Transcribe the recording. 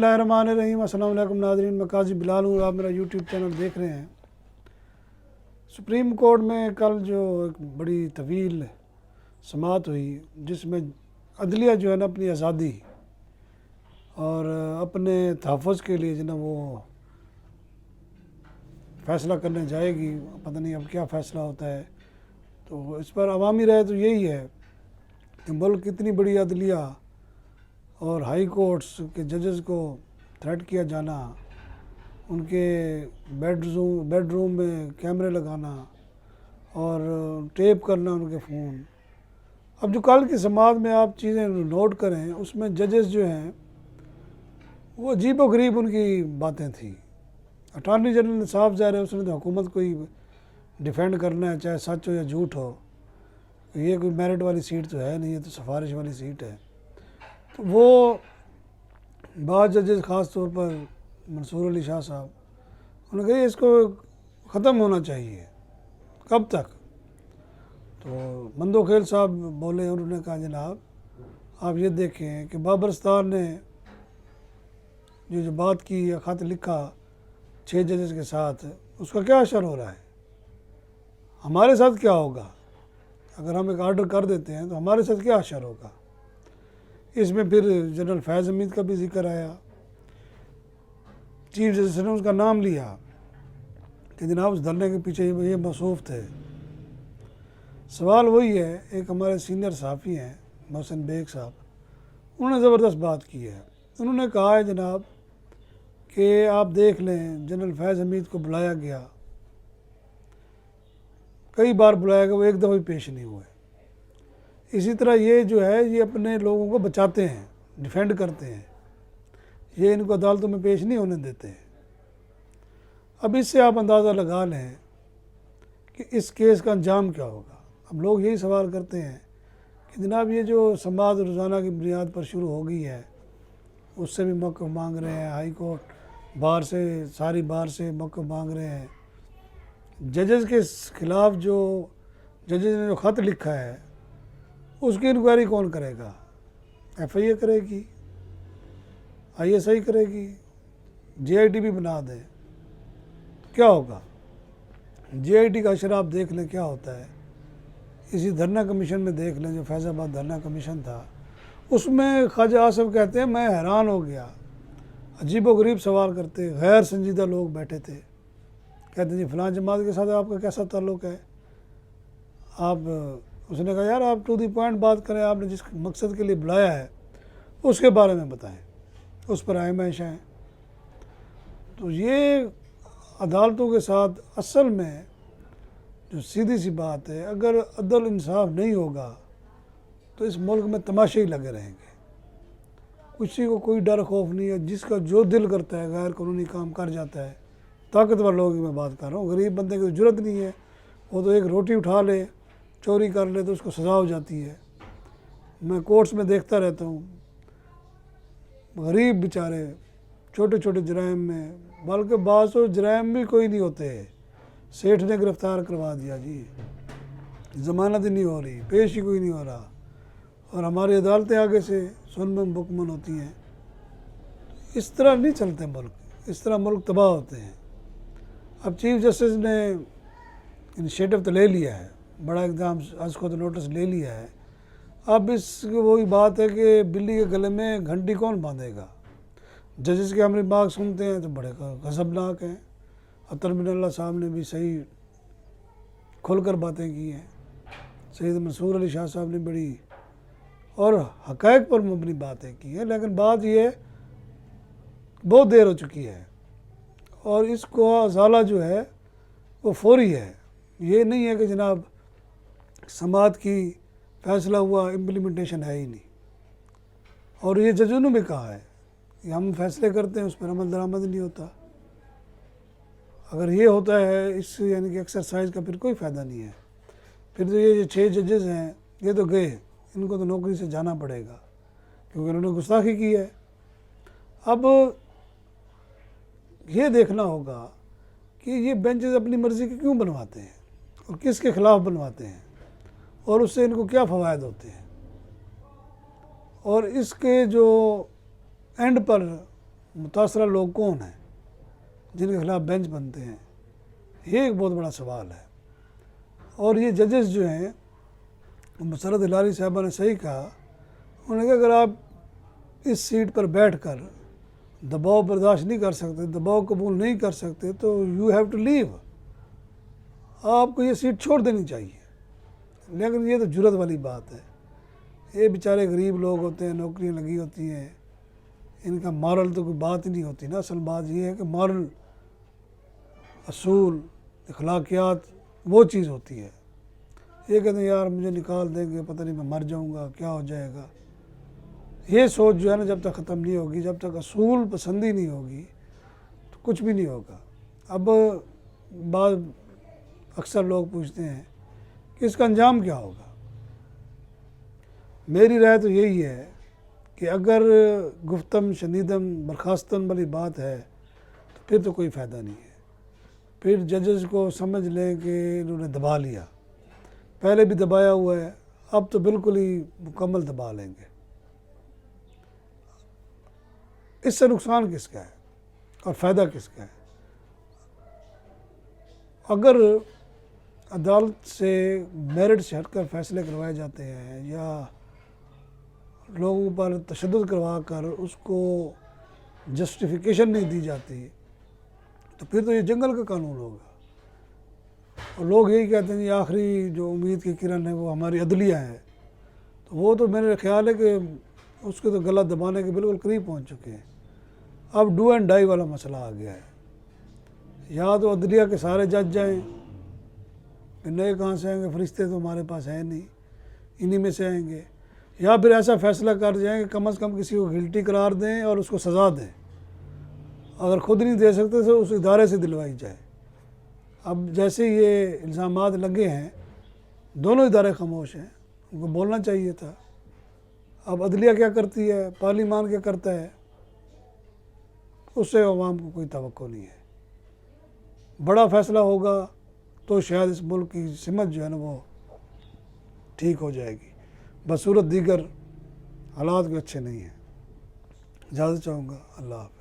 اللہ الرحمن الرحیم۔ السلام علیکم ناظرین، میں قاضی بلال ہوں، آپ میرا یوٹیوب چینل دیکھ رہے ہیں۔ سپریم کورٹ میں کل جو ایک بڑی طویل سماعت ہوئی، جس میں عدلیہ جو ہے نا اپنی آزادی اور اپنے تحفظ کے لیے وہ فیصلہ کرنے جائے گی، پتہ نہیں اب کیا فیصلہ ہوتا ہے۔ تو اس پر عوامی رائے تو یہی ہے کہ ملک اتنی بڑی عدلیہ اور ہائی کورٹس کے ججز کو تھریٹ کیا جانا، ان کے بیڈ روم میں کیمرے لگانا اور ٹیپ کرنا ان کے فون۔ اب جو کل کی سماعت میں آپ چیزیں نوٹ کریں، اس میں ججز جو ہیں وہ عجیب و غریب ان کی باتیں تھیں۔ اٹارنی جنرل نے صاف ظاہر ہے اس نے تو حکومت کو ہی ڈیفینڈ کرنا ہے، چاہے سچ ہو یا جھوٹ ہو۔ یہ کوئی میرٹ والی سیٹ تو ہے نہیں، یہ تو سفارش والی سیٹ ہے۔ تو وہ بعض ججز، خاص طور پر منصور علی شاہ صاحب، انہوں نے کہا اس کو ختم ہونا چاہیے، کب تک؟ تو مندوخیل صاحب بولے، انہوں نے کہا جناب آپ یہ دیکھیں کہ بابرستان نے جو بات کی یا خط لکھا 6 ججز کے ساتھ، اس کا کیا اثر ہو رہا ہے؟ ہمارے ساتھ کیا ہوگا؟ اگر ہم ایک آرڈر کر دیتے ہیں تو ہمارے ساتھ کیا اثر ہوگا؟ اس میں پھر جنرل فیض حمید کا بھی ذکر آیا، چیف جسٹس نے اس کا نام لیا کہ جناب اس دھرنے کے پیچھے یہ موصوف تھے۔ سوال وہی ہے، ایک ہمارے سینئر صحافی ہیں محسن بیگ صاحب، انہوں نے زبردست بات کی ہے۔ انہوں نے کہا ہے جناب کہ آپ دیکھ لیں، جنرل فیض حمید کو بلایا گیا، کئی بار بلایا گیا، وہ ایک دفعہ بھی پیش نہیں ہوئے۔ اسی طرح یہ جو ہے یہ اپنے لوگوں کو بچاتے ہیں، ڈیفینڈ کرتے ہیں، یہ ان کو عدالتوں میں پیش نہیں ہونے دیتے ہیں۔ اب اس سے آپ اندازہ لگا لیں کہ اس کیس کا انجام کیا ہوگا۔ اب لوگ یہی سوال کرتے ہیں کہ جناب یہ جو سماعت روزانہ کی بنیاد پر شروع ہو گئی ہے، اس سے بھی موقف مانگ رہے ہیں، ہائی کورٹ بار سے، ساری بار سے موقف مانگ رہے ہیں۔ ججز کے خلاف جو ججز نے جو خط لکھا ہے، اس کی انکوائری کون کرے گا؟ ایف آئی اے کرے گی، آئی ایس آئی کرے گی، جے آئی ٹی بھی بنا دیں، کیا ہوگا؟ جے آئی ٹی کا اشر آپ دیکھ لیں کیا ہوتا ہے۔ اسی دھرنا کمیشن میں دیکھ لیں، جو فیض آباد دھرنا کمیشن تھا، اس میں خواجہ آصف کہتے ہیں میں حیران ہو گیا، عجیب و غریب سوال کرتے، غیر سنجیدہ لوگ بیٹھے تھے، کہتے ہیں جی فلاں جماعت کے ساتھ آپ کا کیسا تعلق ہے؟ اس نے کہا یار آپ ٹو دی پوائنٹ بات کریں، آپ نے جس مقصد کے لیے بلایا ہے اس کے بارے میں بتائیں، اس پر آئے میں ہیں۔ تو یہ عدالتوں کے ساتھ اصل میں جو سیدھی سی بات ہے، اگر عدل انصاف نہیں ہوگا تو اس ملک میں تماشے ہی لگے رہیں گے، کسی کو کوئی ڈر خوف نہیں ہے، جس کا جو دل کرتا ہے غیر قانونی کام کر جاتا ہے۔ طاقتور لوگوں کی میں بات کر رہا ہوں، غریب بندے کی جرت نہیں ہے، وہ تو ایک روٹی اٹھا لے، چوری کر لے تو اس کو سزا ہو جاتی ہے۔ میں کورٹس میں دیکھتا رہتا ہوں، غریب بیچارے چھوٹے چھوٹے جرائم میں، بلکہ بعض تو جرائم بھی کوئی نہیں ہوتے، سیٹھ نے گرفتار کروا دیا جی، ضمانت ہی نہیں ہو رہی، پیش ہی کوئی نہیں ہو رہا، اور ہماری عدالتیں آگے سے سنمن بکمن ہوتی ہیں۔ اس طرح نہیں چلتے ملک، اس طرح ملک تباہ ہوتے ہیں۔ اب چیف جسٹس نے انیشیٹو تو لے لیا ہے، بڑا اقدام از خود نوٹس لے لیا ہے۔ اب اس کی وہی بات ہے کہ بلی کے گلے میں گھنٹی کون باندھے گا؟ ججز کے ہم بات سنتے ہیں تو بڑے غضبناک ہیں۔ عطر بن اللہ صاحب نے بھی صحیح کھل کر باتیں کی ہیں، سید منصور علی شاہ صاحب نے بڑی اور حقائق پر مبنی باتیں کی ہیں، لیکن بات یہ بہت دیر ہو چکی ہے اور اس کو ازالہ جو ہے وہ فوری ہے۔ یہ نہیں ہے کہ جناب سماعت کی فیصلہ ہوا، امپلیمنٹیشن ہے ہی نہیں۔ اور یہ ججوں نے بھی کہا ہے کہ ہم فیصلے کرتے ہیں، اس پر عمل درآمد نہیں ہوتا۔ اگر یہ ہوتا ہے اس یعنی کہ ایکسرسائز کا پھر کوئی فائدہ نہیں ہے۔ پھر تو یہ 6 ججز ہیں، یہ تو گئے، ان کو تو نوکری سے جانا پڑے گا کیونکہ انہوں نے گستاخی کی ہے۔ اب یہ دیکھنا ہوگا کہ یہ بینچز اپنی مرضی کی کیوں بنواتے ہیں اور کس کے خلاف بنواتے ہیں، اور اس سے ان کو کیا فوائد ہوتے ہیں، اور اس کے جو اینڈ پر متاثرہ لوگ کون ہیں جن کے خلاف بینچ بنتے ہیں، یہ ایک بہت بڑا سوال ہے۔ اور یہ ججز جو ہیں، مسرت ہلالی صاحبہ نے صحیح کہا، انہوں نے کہا اگر آپ اس سیٹ پر بیٹھ کر دباؤ برداشت نہیں کر سکتے، دباؤ قبول نہیں کر سکتے، تو یو ہیو ٹو لیو، آپ کو یہ سیٹ چھوڑ دینی چاہیے۔ لیکن یہ تو جرت والی بات ہے، یہ بیچارے غریب لوگ ہوتے ہیں، نوکریاں لگی ہوتی ہیں، ان کا مارل تو کوئی بات ہی نہیں ہوتی نا۔ اصل بات یہ ہے کہ مارل، اصول، اخلاقیات وہ چیز ہوتی ہے۔ یہ کہتے ہیں یار مجھے نکال دیں گے، پتہ نہیں میں مر جاؤں گا، کیا ہو جائے گا، یہ سوچ جو ہے نا جب تک ختم نہیں ہوگی، جب تک اصول پسندی نہیں ہوگی تو کچھ بھی نہیں ہوگا۔ اب بعض اکثر لوگ پوچھتے ہیں کہ اس کا انجام کیا ہوگا۔ میری رائے تو یہی ہے کہ اگر گفتم شنیدم برخاستن والی بات ہے تو پھر تو کوئی فائدہ نہیں ہے، پھر ججز کو سمجھ لیں کہ انہوں نے دبا لیا، پہلے بھی دبایا ہوا ہے، اب تو بالکل ہی مکمل دبا لیں گے۔ اس سے نقصان کس کا ہے اور فائدہ کس کا ہے؟ اگر عدالت سے میرٹ سے ہٹ کر فیصلے کروائے جاتے ہیں یا لوگوں پر تشدد کروا کر اس کو جسٹیفیکیشن نہیں دی جاتی تو پھر تو یہ جنگل کا قانون ہوگا۔ اور لوگ یہی کہتے ہیں یہ آخری جو امید کی کرن ہے وہ ہماری عدلیہ ہے، تو وہ تو میرے خیال ہے کہ اس کے تو گلا دبانے کے بالکل قریب پہنچ چکے ہیں۔ اب ڈو اینڈ ڈائی والا مسئلہ آ گیا ہے، یا تو عدلیہ کے سارے جج جائیں، پھر نئے کہاں سے آئیں گے، فرشتے تو ہمارے پاس ہیں نہیں، انہی میں سے آئیں گے، یا پھر ایسا فیصلہ کر جائیں کہ کم از کم کسی کو گلٹی قرار دیں اور اس کو سزا دیں، اگر خود نہیں دے سکتے تو اس ادارے سے دلوائی جائے۔ اب جیسے یہ الزامات لگے ہیں، دونوں ادارے خاموش ہیں، ان کو بولنا چاہیے تھا۔ اب عدلیہ کیا کرتی ہے، پارلیمان کیا کرتا ہے، اس سے عوام کو کوئی توقع نہیں ہے۔ بڑا فیصلہ ہوگا تو شاید اس ملک کی سمت جو ہے نا وہ ٹھیک ہو جائے گی، بصورت دیگر حالات کو اچھے نہیں ہیں۔ اجازت چاہوں گا، اللہ حافظ۔